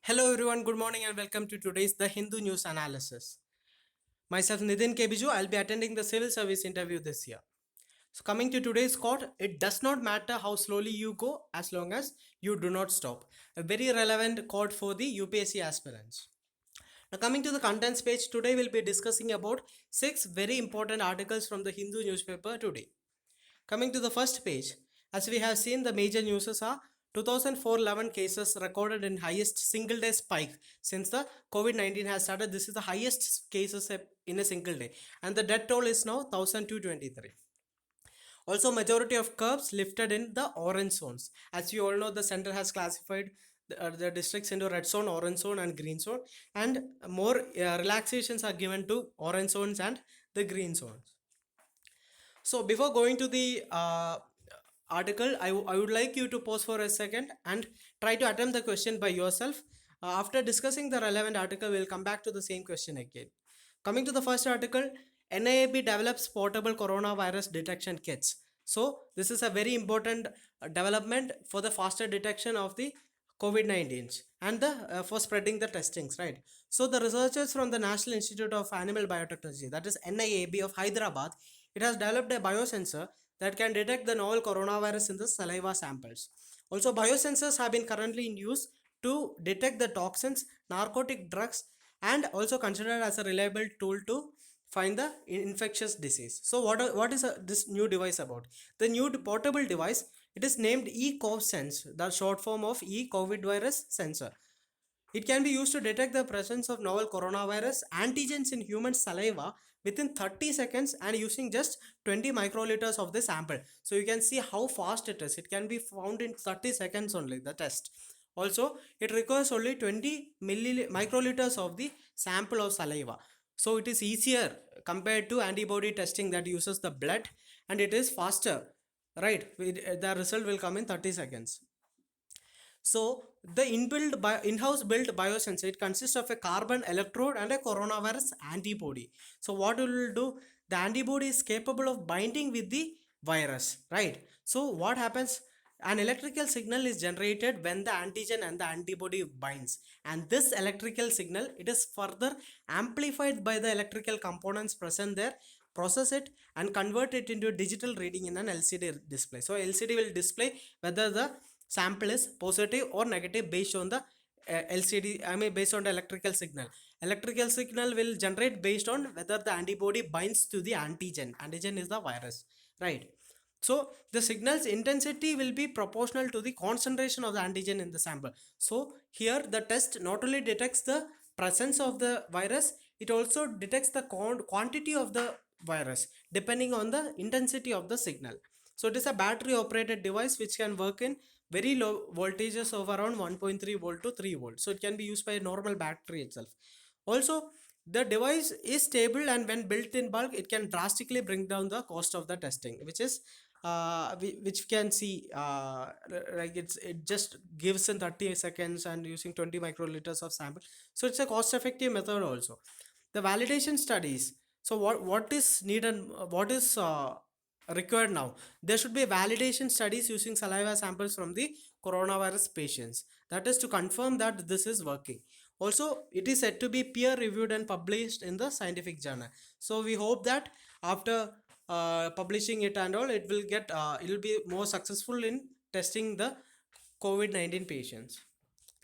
Hello everyone, good morning and welcome to today's The Hindu News Analysis. Myself Nitin Kebiju, I'll be attending the civil service interview this year. So coming to today's quote, it does not matter how slowly you go as long as you do not stop. A very relevant quote for the UPSC aspirants. Now coming to the contents page, today we'll be discussing about 6 very important articles from the Hindu newspaper today. Coming to the first page, as we have seen, the major news are 2011 cases recorded in highest single day spike since the COVID-19 has started. This is the highest cases in a single day, and the death toll is now 1223. Also, majority of curbs lifted in the orange zones. As you all know, the center has classified the districts into red zone, orange zone, and green zone, and more relaxations are given to orange zones and the green zones. So before going to the article, I would like you to pause for a second and try to attempt the question by yourself. After discussing the relevant article, we'll come back to the same question again. Coming to the first article, NIAB develops portable coronavirus detection kits. So this is a very important development for the faster detection of the COVID-19 and the for spreading the testings, right? So the researchers from the National Institute of Animal Biotechnology, that is NIAB of Hyderabad, it has developed a biosensor that can detect the novel coronavirus in the saliva samples. Also, biosensors have been currently in use to detect the toxins, narcotic drugs, and also considered as a reliable tool to find the infectious disease. So what is this new device about? The new portable device, it is named eCovSense, the short form of e-COVID virus sensor. It can be used to detect the presence of novel coronavirus antigens in human saliva within 30 seconds and using just 20 microliters of the sample. So you can see how fast it is. It can be found in 30 seconds only, the test. Also, it requires only 20 microliters of the sample of saliva. So it is easier compared to antibody testing that uses the blood, and it is faster, right? The result will come in 30 seconds. So the in-house built biosensor, it consists of a carbon electrode and a coronavirus antibody. So what it will do, the antibody is capable of binding with the virus, right? So what happens? An electrical signal is generated when the antigen and the antibody binds, and this electrical signal, it is further amplified by the electrical components present there, process it and convert it into digital reading in an LCD display. So LCD will display whether the sample is positive or negative based on the based on the electrical signal. Electrical signal will generate based on whether the antibody binds to the antigen. Antigen is the virus, right? So the signal's intensity will be proportional to the concentration of the antigen in the sample. So here the test not only detects the presence of the virus, it also detects the quantity of the virus depending on the intensity of the signal. So it is a battery operated device which can work in very low voltages of around 1.3 volt to 3 volt. So it can be used by a normal battery itself. Also, the device is stable, and when built in bulk, it can drastically bring down the cost of the testing, which is which can see like it just gives in 30 seconds and using 20 microliters of sample. So it's a cost effective method also. The validation studies, so what is needed, what is required now? There should be validation studies using saliva samples from the coronavirus patients, that is to confirm that this is working. Also, it is said to be peer reviewed and published in the scientific journal. So we hope that after publishing it and all, it will be more successful in testing the COVID-19 patients.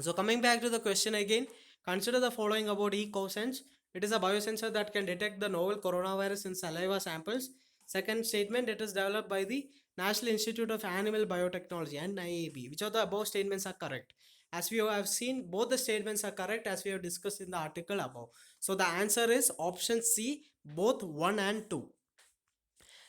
So coming back to the question again, consider the following about eCovSense. It is a biosensor that can detect the novel coronavirus in saliva samples. Second statement, it is developed by the National Institute of Animal Biotechnology and NIAB. Which of the above statements are correct? As we have seen, both the statements are correct as we have discussed in the article above. So the answer is option C, both 1 and 2.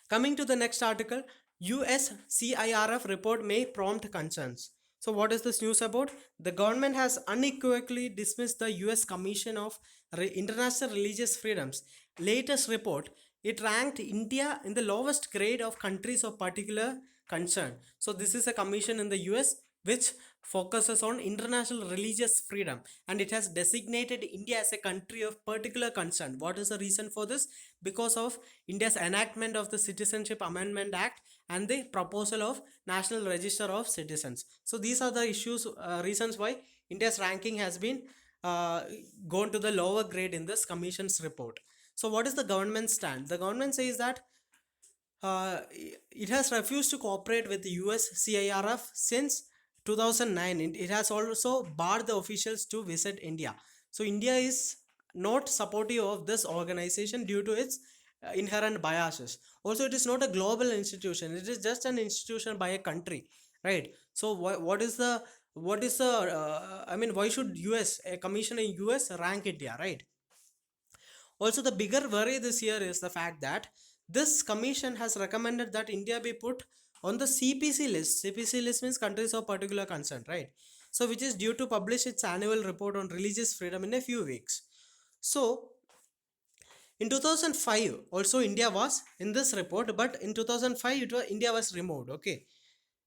Coming to the next article, USCIRF report may prompt concerns. So what is this news about? The government has unequivocally dismissed the US Commission of International Religious Freedoms latest report. It ranked India in the lowest grade of countries of particular concern. So this is a commission in the US which focuses on international religious freedom, and it has designated India as a country of particular concern. What is the reason for this? Because of India's enactment of the Citizenship Amendment Act and the proposal of National Register of Citizens. So these are the issues, reasons why India's ranking has been uh, gone to the lower grade in this commission's report. So what is the government stand? The government says that it has refused to cooperate with the USCIRF since 2009. It has also barred the officials to visit India. So India is not supportive of this organization due to its inherent biases. Also, it is not a global institution. It is just an institution by a country, right? So what is the I mean, why should US, a commission in US, rank India, right? Also, the bigger worry this year is the fact that this commission has recommended that India be put on the CPC list. CPC list means countries of particular concern, right? So, which is due to publish its annual report on religious freedom in a few weeks. So, in 2005, also India was in this report, but in 2005, India was removed. Okay,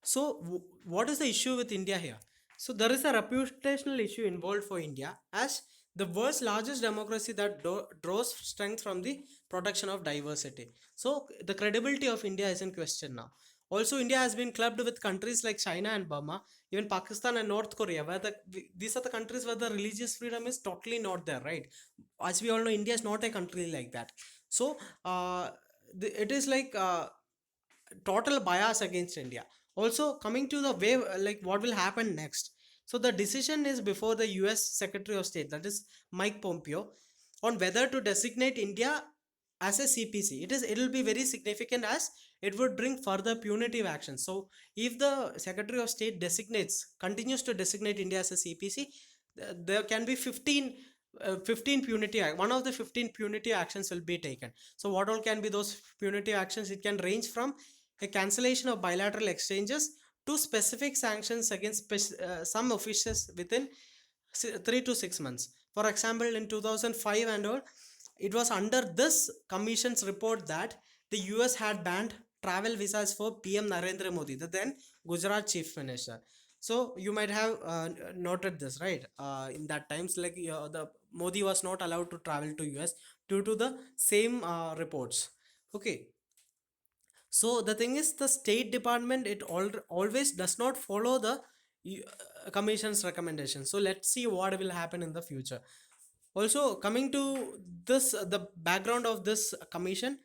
so, what is the issue with India here? So, there is a reputational issue involved for India as the world's largest democracy that draws strength from the protection of diversity. So, the credibility of India is in question now. Also, India has been clubbed with countries like China and Burma, even Pakistan and North Korea, where these are the countries where the religious freedom is totally not there, right? As we all know, India is not a country like that. So, it is like total bias against India. Also, coming to the way, like what will happen next. So the decision is before the US Secretary of State, that is Mike Pompeo, on whether to designate India as a CPC. It will be very significant as it would bring further punitive action. So if the Secretary of State continues to designate India as a CPC, there can be 15 punitive, one of the 15 punitive actions will be taken. So what all can be those punitive actions? It can range from a cancellation of bilateral exchanges to specific sanctions against some officials within 3 to 6 months. For example, in 2005 and all, it was under this commission's report that the US had banned travel visas for PM Narendra Modi, the then Gujarat chief minister. So you might have noted this, right? In that times, like the Modi was not allowed to travel to US due to the same reports. Okay, so the thing is, the State Department, always does not follow the commission's recommendation. So let's see what will happen in the future. Also, coming to this, the background of this commission,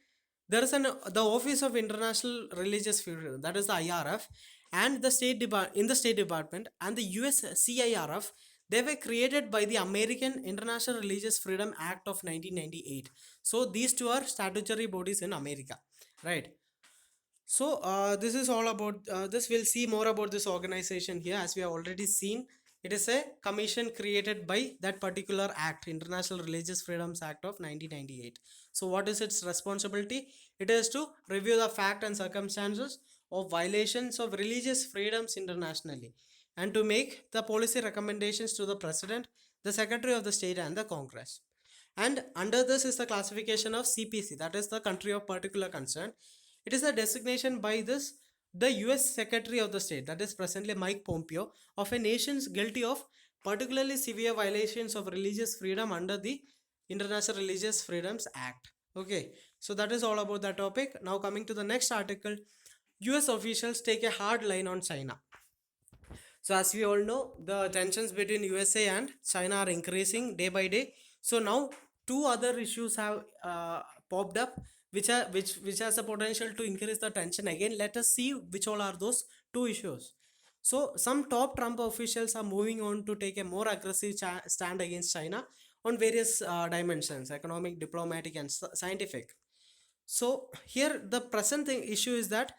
there is the Office of International Religious Freedom, that is the IRF, and the State Department and the USCIRF. They were created by the American International Religious Freedom Act of 1998. So these two are statutory bodies in America, right? So this is all about this. We'll see more about this organization here. As we have already seen, it is a commission created by that particular act, International Religious Freedoms Act of 1998. So what is its responsibility? It is to review the fact and circumstances of violations of religious freedoms internationally and to make the policy recommendations to the President, the Secretary of the State and the Congress. And under this is the classification of CPC, that is the country of particular concern. It is a designation by the US Secretary of the State, that is presently Mike Pompeo, of a nations guilty of particularly severe violations of religious freedom under the International Religious Freedoms Act. Okay, so that is all about that topic. Now coming to the next article, US officials take a hard line on China. So as we all know, the tensions between USA and China are increasing day by day. So now two other issues have popped up, which has a potential to increase the tension again. Let us see which all are those two issues. So some top Trump officials are moving on to take a more aggressive stand against China on various dimensions: economic, diplomatic, and scientific. So here the present issue is that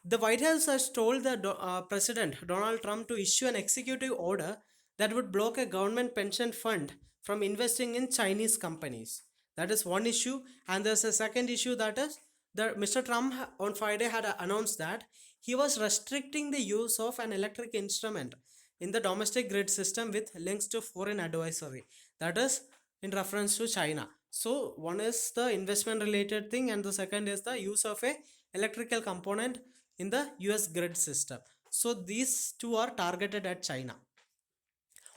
the White House has told the President Donald Trump to issue an executive order that would block a government pension fund from investing in Chinese companies. That is one issue, and there's a second issue, that is that Mr. Trump on Friday had announced that he was restricting the use of an electric instrument in the domestic grid system with links to foreign advisory. That is in reference to China. So one is the investment related thing, and the second is the use of a electrical component in the US grid system. So these two are targeted at China.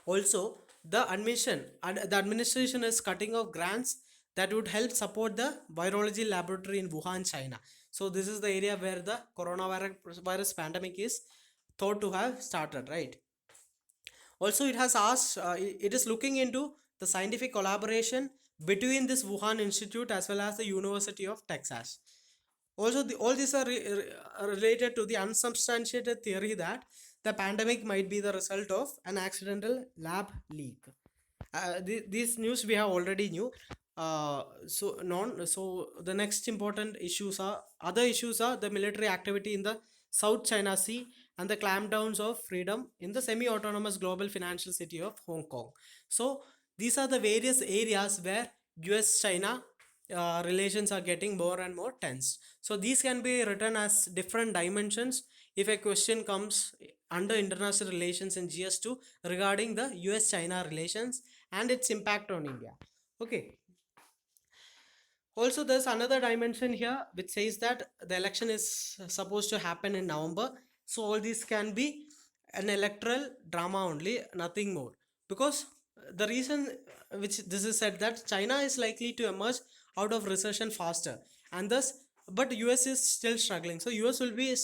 Also, the administration is cutting off grants that would help support the virology laboratory in Wuhan, China. So this is the area where the coronavirus pandemic is thought to have started, right? Also, it has asked, it is looking into the scientific collaboration between this Wuhan Institute as well as the University of Texas. Also, all these are are related to the unsubstantiated theory that the pandemic might be the result of an accidental lab leak. These news we have already knew. So the next important issues are other issues are the military activity in the South China Sea and the clampdowns of freedom in the semi-autonomous global financial city of Hong Kong. So these are the various areas where US-China relations are getting more and more tense. So these can be written as different dimensions if a question comes under international relations in GS2 regarding the US-China relations and its impact on India. Okay. Also, there's another dimension here which says that the election is supposed to happen in November. So all these can be an electoral drama only, nothing more. Because the reason which this is said that China is likely to emerge out of recession faster, and thus, but US is still struggling. So US will be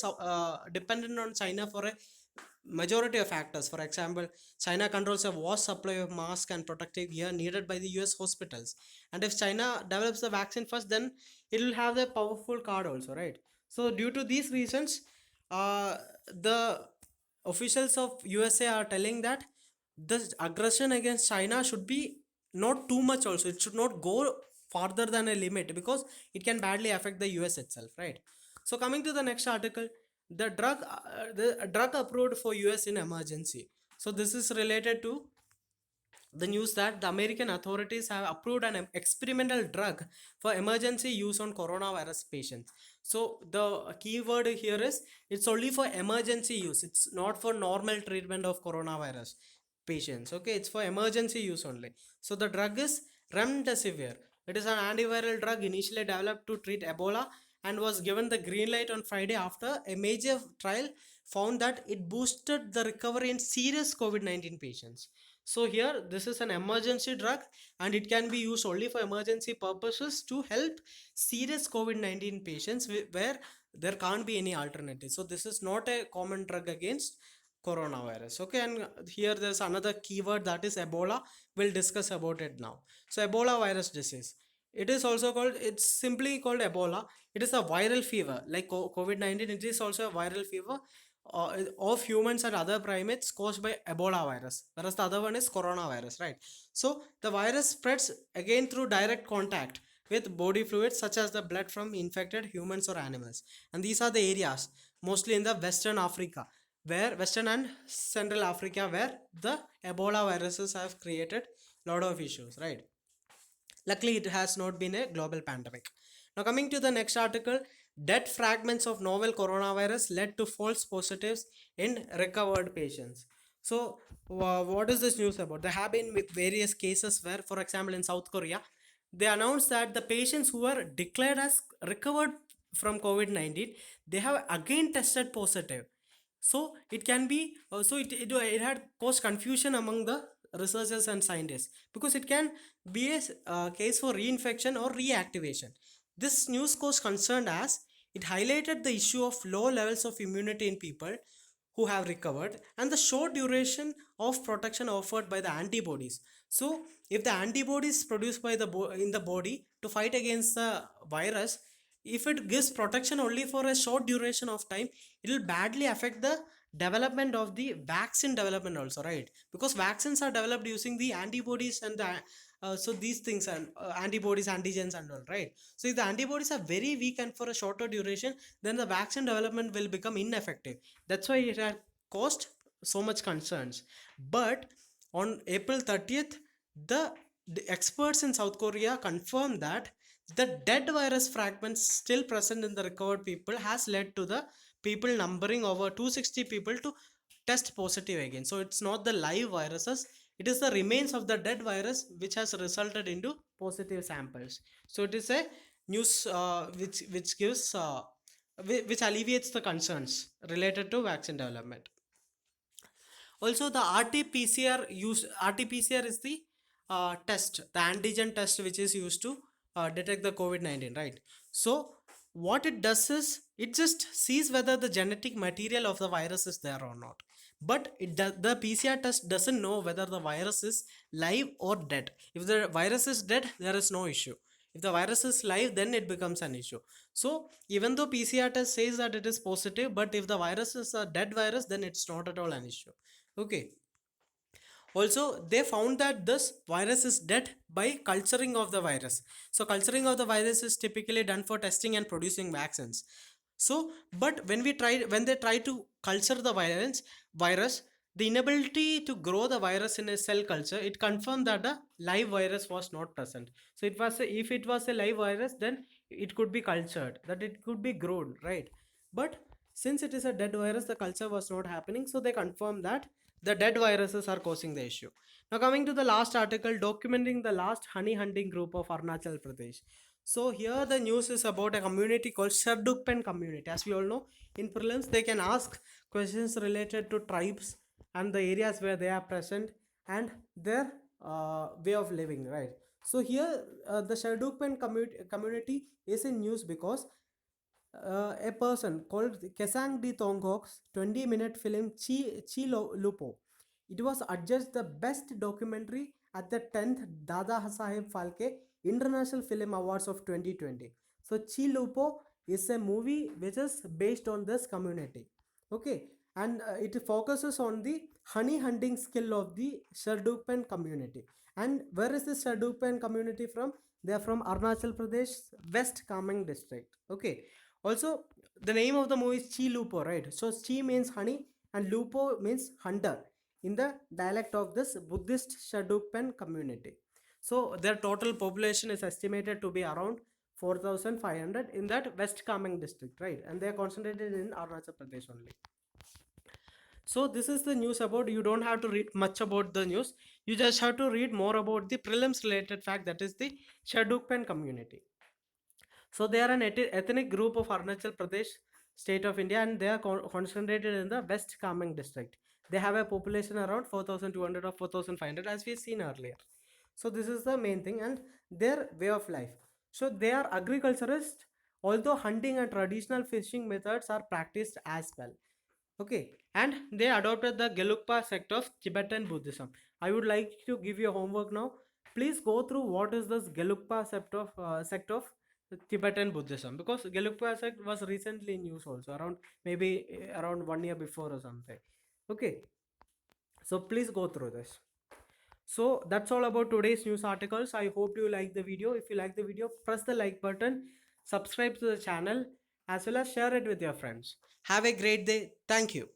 dependent on China for a majority of factors. For example, China controls a vast supply of masks and protective gear needed by the US hospitals. And if China develops the vaccine first, then it will have the powerful card also, right? So due to these reasons, the officials of USA are telling that the aggression against China should be not too much also. It should not go farther than a limit because it can badly affect the US itself, right? So coming to the next article, the drug approved for US in emergency. So this is related to the news that the American authorities have approved an experimental drug for emergency use on coronavirus patients. So the keyword here is it's only for emergency use. It's not for normal treatment of coronavirus patients. Okay, it's for emergency use only. So the drug is remdesivir. It is an antiviral drug initially developed to treat Ebola and was given the green light on Friday after a major trial found that it boosted the recovery in serious COVID-19 patients. So here this is an emergency drug and it can be used only for emergency purposes to help serious COVID-19 patients where there can't be any alternative. So this is not a common drug against coronavirus. Okay, and here there's another keyword that is Ebola. We'll discuss about it now. So Ebola virus disease. It is also called, it's simply called Ebola. It is a viral fever like COVID-19. It is also a viral fever of humans and other primates caused by Ebola virus, whereas the other one is coronavirus, right? So the virus spreads again through direct contact with body fluids such as the blood from infected humans or animals, and these are the areas mostly in the Western Africa, where Western and Central Africa, where the Ebola viruses have created a lot of issues, right? Luckily, it has not been a global pandemic. Now, coming to the next article, dead fragments of novel coronavirus led to false positives in recovered patients. So, what is this news about? There have been various cases where, for example, in South Korea, they announced that the patients who were declared as recovered from COVID-19, they have again tested positive. So it can be it had caused confusion among the researchers and scientists because it can be a case for reinfection or reactivation. This news caused concern as it highlighted the issue of low levels of immunity in people who have recovered and the short duration of protection offered by the antibodies. So if the antibodies produced by the in the body to fight against the virus, if it gives protection only for a short duration of time, it will badly affect the development of the vaccine development also, right? Because vaccines are developed using the antibodies and the so these things and antibodies, antigens and all, right? So if the antibodies are very weak and for a shorter duration, then the vaccine development will become ineffective. That's why it had caused so much concerns. But on April 30th, the experts in South Korea confirmed that the dead virus fragments still present in the recovered people has led to the people numbering over 260 people to test positive again. So it's not the live viruses, it is the remains of the dead virus which has resulted into positive samples. So it is a news which gives which alleviates the concerns related to vaccine development. Also, the RT-PCR is the test, the antigen test which is used to detect the COVID-19, right? So, what it does is it just sees whether the genetic material of the virus is there or not. but the PCR test doesn't know whether the virus is live or dead. If the virus is dead, there is no issue. If the virus is live, then it becomes an issue. So even though PCR test says that it is positive, but if the virus is a dead virus, then it's not at all an issue. Okay. Also, they found that this virus is dead by culturing of the virus. So culturing of the virus is typically done for testing and producing vaccines. So, but when they try to culture the virus, the inability to grow the virus in a cell culture, it confirmed that the live virus was not present. So if it was a live virus, then it could be cultured, that it could be grown, right? But since it is a dead virus, the culture was not happening. So they confirmed that the dead viruses are causing the issue. Now coming to the last article documenting the last honey hunting group of Arunachal Pradesh. So here the news is about a community called Sherdukpen community. As we all know, in prelims they can ask questions related to tribes and the areas where they are present and their way of living, right? So here the Sherdukpen community is in news because a person called Kesang Di Tongok's 20-minute film Chi Lupo. It was adjudged the best documentary at the 10th Dada Saheb Phalke International Film Awards of 2020. So Chi Lupo is a movie which is based on this community. Okay, and it focuses on the honey hunting skill of the Sherdukpen community. And where is this Sherdukpen community from? They are from Arunachal Pradesh, West Kameng district. Okay. Also, the name of the movie is Chi Lupo, right? So Chi means honey and Lupo means hunter in the dialect of this Buddhist Sherdukpen community. So their total population is estimated to be around 4,500 in that West Kameng district, right? And they are concentrated in Arunachal Pradesh only. So this is the news about, you don't have to read much about the news. You just have to read more about the prelims related fact, that is the Sherdukpen community. So they are an ethnic group of Arunachal Pradesh state of India, and they are concentrated in the West Kameng district. They have a population around 4,200 or 4,500 as we have seen earlier. So this is the main thing, and their way of life. So they are agriculturists, although hunting and traditional fishing methods are practiced as well. Okay, and they adopted the Gelugpa sect of Tibetan Buddhism. I would like to give you homework now. Please go through what is this Gelugpa sect of Tibetan Buddhism, because Gelugpa sect was recently in news also, around maybe around 1 year before or something. Okay, so please go through this. So that's all about today's news articles. I hope you like the video. If you like the video, press the like button, subscribe to the channel, as well as share it with your friends. Have a great day. Thank you.